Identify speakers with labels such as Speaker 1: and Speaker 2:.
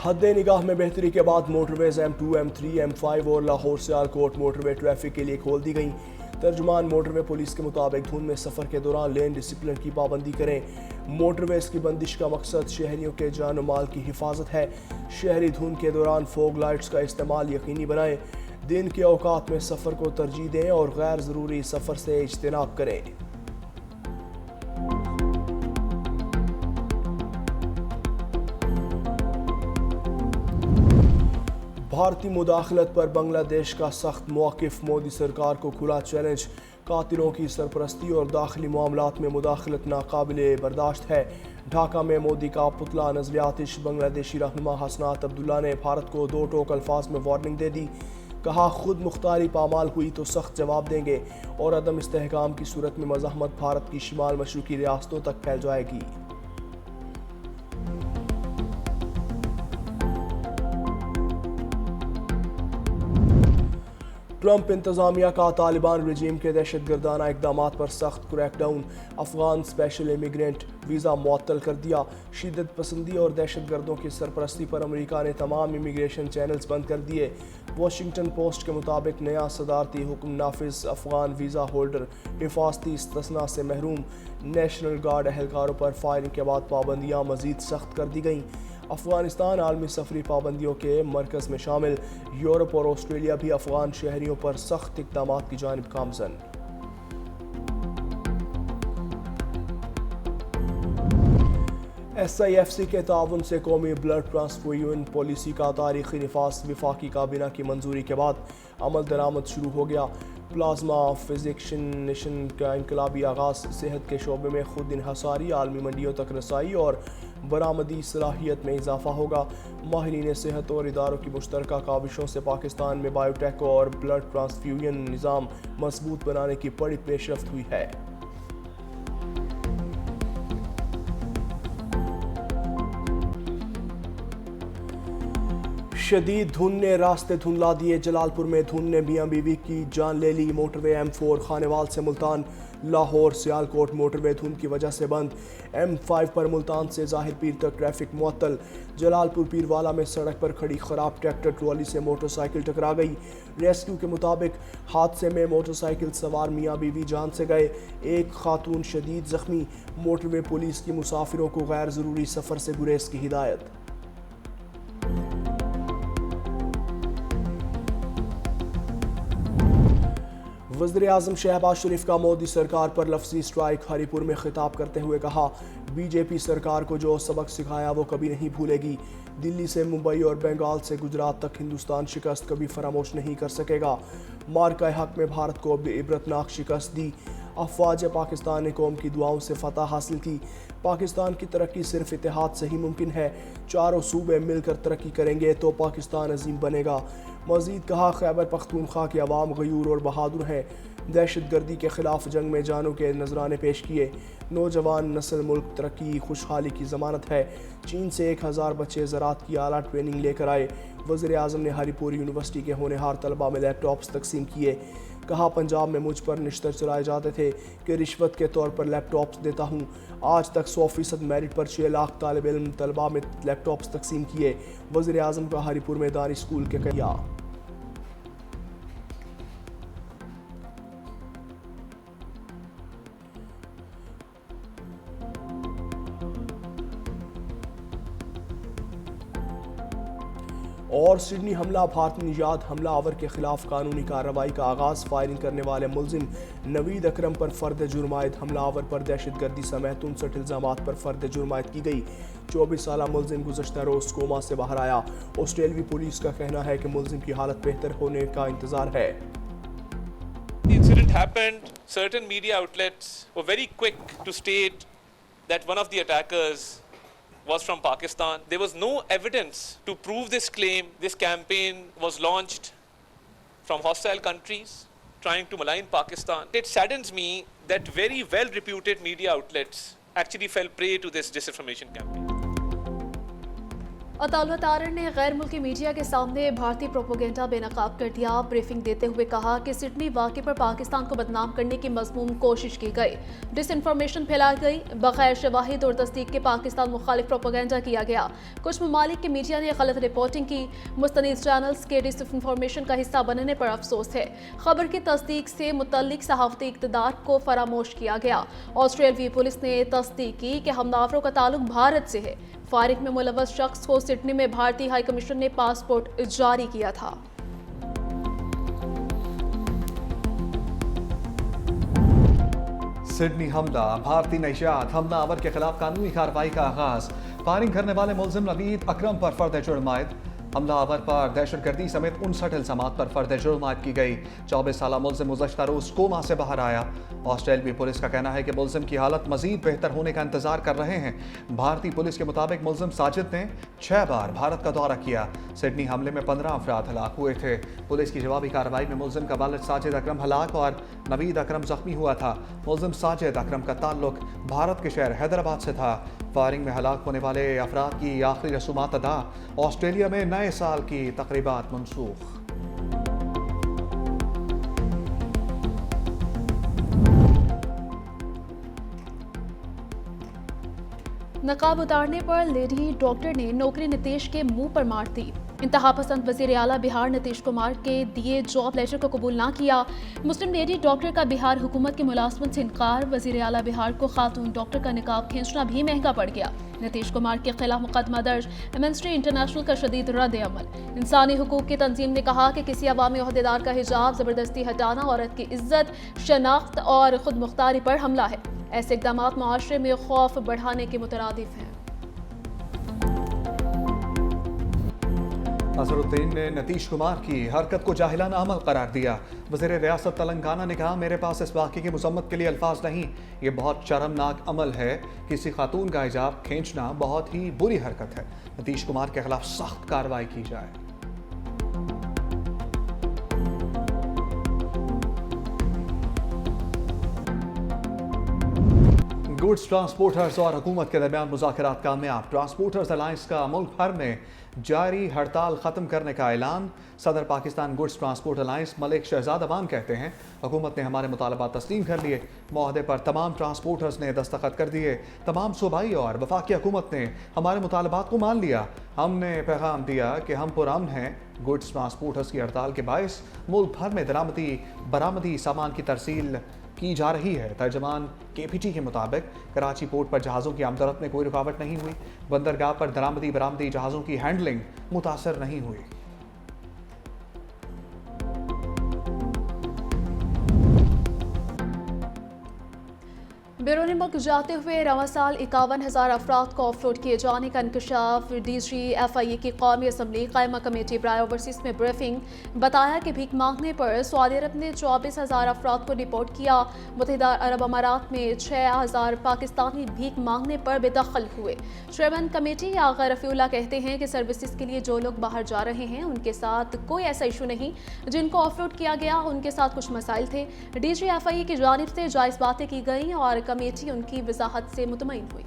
Speaker 1: हद निगाह में बेहतरी के बाद मोटरवेज M2, M3, M5 और लाहौर सियालकोट मोटरवे ट्रैफिक के लिए खोल दी गई। तर्जुमान मोटरवे पुलिस के मुताबिक धुंध में सफ़र के दौरान लेन डिसिप्लिन की पाबंदी करें। मोटरवेज की बंदिश का मकसद शहरियों के जान और माल की हिफाजत है। शहरी धुंध के दौरान फोग लाइट्स का इस्तेमाल यकीनी बनाएं। दिन के औकात में सफ़र को तरजीह दें और गैर ज़रूरी सफ़र से इज्तनाब करें। भारतीय मुदाखलत पर बांग्लादेश का सख्त मौक़िफ़, मोदी सरकार को खुला चैलेंज। कातिलों की सरपरस्ती और दाखिली मामलात में मुदाखलत नाकाबिले बर्दाश्त है। ढाका में मोदी का पुतला नज़र आतिश। बांग्लादेशी रहनुमा हसनात अब्दुल्ला ने भारत को दो टोक अल्फाज में वार्निंग दे दी। कहा, खुद मुख्तारी पामाल हुई तो सख्त जवाब देंगे और अदम इस्तेहकाम की सूरत में मज़ाहमत भारत की शिमाल मशरक़ी रियासतों तक फैल जाएगी। ट्रंप इंतजामिया का तालिबान रजीम के दहशतगर्दाना इकदाम पर सख्त crackdown. Afghan special immigrant visa मुअत्तल कर दिया। शिद्दत पसंदी और दहशतगर्दों की सरपरस्ती पर अमेरिका ने तमाम इमिग्रेशन चैनल्स बंद कर दिए। वाशिंगटन पोस्ट के मुताबिक नया सदारती हुक्म नाफिज। अफगान वीज़ा होल्डर हिफाजती इस्तिस्ना से महरूम। नेशनल गार्ड एहलकारों पर फायरिंग के बाद पाबंदियाँ मज़ीद सख्त कर दी गईं। अफगानिस्तान आलमी सफरी पाबंदियों के मरकज़ में शामिल। यूरोप और ऑस्ट्रेलिया भी अफगान शहरियों पर सख्त इक़दाम की जानिब गामज़न। SIFC के ताउन से कौमी ब्लड ट्रांसफ्यूजन पॉलिसी का तारीखी निफाज विफाकी काबीना की मंजूरी के बाद अमल दरामद शुरू हो गया। प्लाज्मा फिजिक्शनेशन का इनकलाबी आगाज़। सेहत के शोबे में खुद इन्हसारी, आलमी मंडियों तक रसाई और बरामदी सलाहियत में इजाफा होगा। माहिरीन सेहत और इदारों की मुश्तरका काविशों से पाकिस्तान में बायोटेक और ब्लड ट्रांसफ्यूजन निज़ाम मजबूत बनाने की बड़ी पेशरफ्त हुई है। शदीद धुंध ने रास्ते धुंधला दिए। जलालपुर में धुंध ने मियां बीवी की जान ले ली। मोटरवे M4 खानेवाल से मुल्तान लाहौर सियालकोट मोटरवे धुंध की वजह से बंद। M5 पर मुल्तान से जाहिर पीर तक ट्रैफिक मुअत्तल। जलालपुर पीरवाला में सड़क पर खड़ी खराब ट्रैक्टर ट्रॉली से मोटरसाइकिल टकरा गई। रेस्क्यू के मुताबिक हादसे में मोटरसाइकिल सवार मियां बीवी जान से गए। एक खातून शदीद जख्मी। मोटरवे पुलिस की मुसाफिरों को गैर ज़रूरी सफ़र से गुरेज की हिदायत। वज़ीर-ए-आज़म शहबाज शरीफ का मोदी सरकार पर लफ्ज़ी स्ट्राइक। हरीपुर में खिताब करते हुए कहा, बीजेपी सरकार को जो सबक सिखाया वो कभी नहीं भूलेगी। दिल्ली से मुंबई और बंगाल से गुजरात तक हिंदुस्तान शिकस्त कभी फरामोश नहीं कर सकेगा। मार्का हक में भारत को इबरतनाक शिकस्त दी। अफवाज पाकिस्तान ने कौम की दुआओं से फतह हासिल की। पाकिस्तान की तरक्की सिर्फ इत्तेहाद से ही मुमकिन है। चारों सूबे मिलकर तरक्की करेंगे तो पाकिस्तान अजीम बनेगा। मज़ीद कहा, खैबर पख्तूनख्वा की आवाम गयूर और बहादुर हैं। दहशतगर्दी के खिलाफ जंग में जानों के नजराने पेश किए। नौजवान नस्ल मुल्क तरक्की खुशहाली की ज़मानत है। चीन से 1000 बच्चे ज़राअत की आला ट्रेनिंग लेकर आए। वज़ीर-ए-आज़म ने हरीपुर यूनिवर्सिटी के होनहार तलबा में लैपटॉप्स तकसीम किए। कहा, पंजाब में मुझ पर निश्तर चलाए जाते थे कि रिश्वत के तौर पर लैपटॉप्स देता हूँ। आज तक 100% मेरिट पर 6 लाख तालिब इल्म तलबा में लैपटॉप्स तकसीम किए। वज़ीर-ए-आज़म का हरीपुर में दानी स्कूल के किया। और सिडनी हमला, भारतीय निजात हमला आवर के खिलाफ कानूनी कार्रवाई का आगाज़। फायरिंग करने वाले मुलजिम नवीद अकरम पर फ़र्द जुर्मायद। हमला आवर पर दहशतगर्दी समेत 59 इल्ज़ामात पर फ़र्द जुर्मायद की गई। 24 साला मुलजिम गुज़श्ता रोज़ कोमा से बाहर आया। ऑस्ट्रेलवी पुलिस का कहना है कि मुलजिम की हालत बेहतर होने का इंतज़ार है।
Speaker 2: The incident happened. Certain media outlets were very quick to state that one of the attackers was from Pakistan. There was no evidence to prove this claim. This campaign was launched from hostile countries trying to malign Pakistan. It saddens me that very well-reputed media outlets actually fell prey to this disinformation campaign.
Speaker 3: Ataullah Tarar ने गैर मुल्की media के सामने भारतीय propaganda बेनकाब कर दिया। Briefing देते हुए कहा कि सिडनी वाक़े पर पाकिस्तान को बदनाम करने की मज़मूम कोशिश की गई, डिसइंफॉर्मेशन फैलाई गई, बगैर शवाहिद और तस्दीक के पाकिस्तान मुखालिफ प्रोपोगेंडा किया गया। कुछ ममालिक की मीडिया ने गलत रिपोर्टिंग की। मुस्तनिद चैनल्स के डिसइंफॉर्मेशन का हिस्सा बनने पर अफसोस है। खबर की तस्दीक से मुतल्लिक सहाफ़ती इक़्तिदार को फरामोश किया गया। ऑस्ट्रेलियाई पुलिस ने तस्दीक की कि हमलावरों का ताल्लुक भारत से है। फायरिंग में मुलव्वस शख्स को सिडनी में भारतीय हाई कमीशन ने पासपोर्ट जारी किया था।
Speaker 4: सिडनी हमला, भारतीय नशियात, हमलावर के खिलाफ कानूनी कार्रवाई का आगाज। फायरिंग करने वाले मुलजिम नवीद अकरम पर फर्द जुर्म आयद। हमलावर पर दहशतगर्दी समेत 59 इल्जामात पर फर्द जुर्म आयद की गई। 24 साला मुलजिम गुज़श्ता रोज कोमा से बाहर आया। ऑस्ट्रेलियाई पुलिस का कहना है कि मुलजिम की हालत मजीद बेहतर होने का इंतजार कर रहे हैं। भारतीय पुलिस के मुताबिक मुलजिम साजिद ने 6 बार भारत का दौरा किया। सिडनी हमले में 15 अफराद हलाक हुए थे। पुलिस की जवाबी कार्रवाई में मुलजिम का वालिद साजिद अकरम हलाक और नवीद अकरम जख्मी हुआ था। मुलजिम साजिद अकरम का ताल्लुक भारत के शहर हैदराबाद से था। फायरिंग में हलाक होने वाले अफराद की आखिरी रसूमात अदा। ऑस्ट्रेलिया में नए साल की तकरीबात मनसूख।
Speaker 3: नकाब उतारने पर लेडी डॉक्टर ने नौकरी नीतीश के मुंह पर मार दी। इंतहा पसंद वजीर आला बिहार नीतीश कुमार के दिए जॉब लेटर को कबूल ना किया। मुस्लिम लेडी डॉक्टर का बिहार हुकूमत की मुलाजमत से इनकार। वजीर आला बिहार को खातून डॉक्टर का निकाब खींचना भी महंगा पड़ गया। नीतीश कुमार के खिलाफ मुकदमा दर्ज। एमनेस्टी इंटरनेशनल का शदीद रद्द अमल। इंसानी हुकूक की तंजीम ने कहा कि किसी अवामी ओहदेदार का हिजाब जबरदस्ती हटाना औरत की इज्जत, शनाख्त और खुद मुख्तारी पर हमला है। ऐसे इकदाम मुआशरे में खौफ बढ़ाने के मुतरादिफ हैं।
Speaker 4: अजहरुद्दीन ने नीतीश कुमार की हरकत को जाहिलाना अमल करार दिया। वज़ीर रियासत तेलंगाना ने कहा, मेरे पास इस वाक़े की मज़म्मत के लिए अल्फाज नहीं। ये बहुत शर्मनाक अमल है। किसी खातून का हिजाब खींचना बहुत ही बुरी हरकत है। नीतीश कुमार के खिलाफ सख्त कार्रवाई की जाए। गुड्स ट्रांसपोर्टर्स और हुकूमत के दरमियान मुज़ाकरात कामयाब। ट्रांसपोर्टर्स अलायंस का मुल्क भर में जारी हड़ताल ख़त्म करने का ऐलान। सदर Pakistan goods transport alliance Malik Shahzad Awan कहते हैं, हुकूमत ने हमारे मुतालबात तस्लीम कर लिए। मुआहदे पर तमाम ट्रांसपोर्टर्स ने दस्तखत कर दिए। तमाम सूबाई और वफाकी हुकूमत ने हमारे मुतालबात को मान लिया। हमने पैगाम दिया कि हम पुरअमन हैं। गुड्स ट्रांसपोर्टर्स की हड़ताल के बायस मुल्क भर में दरामदी बरामदी सामान की तरसील की जा रही है। तर्जमान KPT के मुताबिक कराची पोर्ट पर जहाज़ों की आमदरफ्त में कोई रुकावट नहीं हुई। बंदरगाह पर दरामदी बरामदी जहाज़ों की हैंडलिंग मुतासर नहीं हुई।
Speaker 3: बैरून मुल्क जाते हुए रवां साल 51,000 अफराद को ऑफलोड किए जाने का इंकशाफ। DGFIA की कौमी असम्बली कायमा कमेटी बराए ओवरसीज में ब्रीफिंग। बताया कि भीख मांगने पर सऊदी अरब ने 24,000 अफराद को रिपोर्ट किया। मुत्तहिदा अरब अमारात में 6,000 पाकिस्तानी भीख मांगने पर बेदखल हुए। चेयरमैन कमेटी आगा रफीउल्लाह कहते हैं कि सर्विसेज के लिए जो लोग बाहर जा रहे हैं उनके साथ कोई ऐसा इशू नहीं। जिनको ऑफलोड किया गया उनके साथ कुछ मसाइल थे। DGFIA की जानिब से जायज़ बातें की गई और कमेटी उनकी वजाहत से मुतमईन हुई।